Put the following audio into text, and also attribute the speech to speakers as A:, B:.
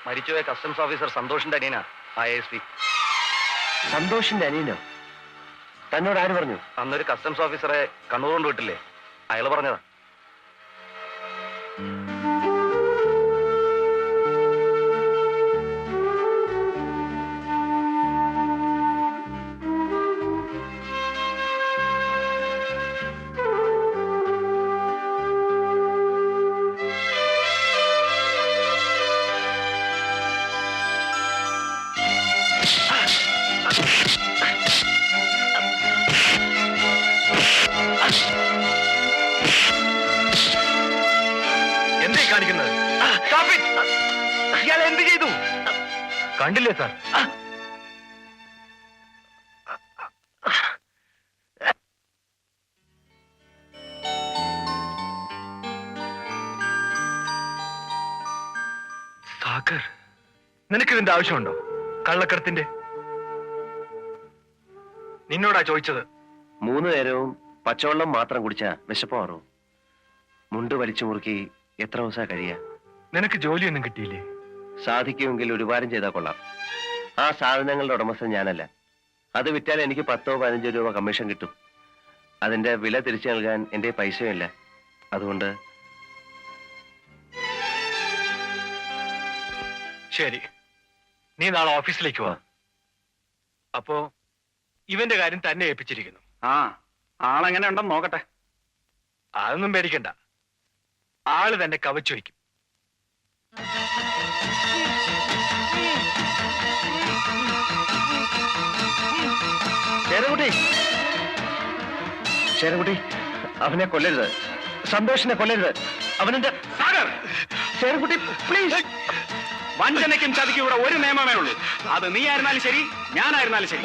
A: മരിച്ചുപോയ customs officer സന്തോഷിന്റെ അനിയനാ ISP.
B: സന്തോഷിന്റെ അനിയനോ? തന്നോട് ആര് പറഞ്ഞു?
A: അന്നൊരു കസ്റ്റംസ് ഓഫീസറെ കണ്ണൂർ കൊണ്ട് വിട്ടില്ലേ, അയാൾ പറഞ്ഞതാ.
C: എന്തേ കാണിക്കുന്നത്?
A: ഇയാൾ എന്ത് ചെയ്തു?
C: കണ്ടില്ലേ സാർ? സാഗർ, നിനക്കിതിന്റെ ആവശ്യമുണ്ടോ? കള്ളക്കടത്തിന്റെ നിന്നോടാ ചോദിച്ചത്.
B: 3 നേരവും പച്ചവെള്ളം മാത്രം കുടിച്ചാ വിശപ്പ് മാറും. മുണ്ട് വലിച്ചു മുറുക്കി എത്ര ദിവസം കഴിയാ?
C: നിനക്ക് ജോലിയൊന്നും കിട്ടിയില്ലേ?
B: സാധിക്കുമെങ്കിൽ ഒരു ഉപകാരം ചെയ്താൽ കൊള്ളാം. ആ സാധനങ്ങളുടെ ഉടമസ്ഥൻ ഞാനല്ല. അത് വിറ്റാൽ എനിക്ക് 10-15 രൂപ കമ്മീഷൻ കിട്ടും. അതിന്റെ വില തിരിച്ചു നൽകാൻ എന്റെ പൈസയുമില്ല. അതുകൊണ്ട്
C: ശരി, നീ നാളെ ഓഫീസിലേക്ക് വാ. അപ്പോ ഇവന്റെ കാര്യം തന്നെ ഏൽപ്പിച്ചിരിക്കുന്നു.
A: ആളെങ്ങനെ ഉണ്ടെന്ന് നോക്കട്ടെ.
C: അതൊന്നും പേടിക്കണ്ട, ആള് തന്നെ കവച്ചു വയ്ക്കും.
B: ശേരൻകുട്ടി, അവനെ കൊല്ലരുത്. സന്തോഷിനെ കൊല്ലരുത്. അവനെന്റെ
A: സാഗർ,
B: ശേരൻകുട്ടി പ്ലീസ്.
A: വഞ്ചനയ്ക്കും ചതിക്കും ഇവിടെ ഒരു നിയമമേ ഉള്ളൂ. അത് നീ ആയിരുന്നാലും ശരി, ഞാനായിരുന്നാലും ശരി.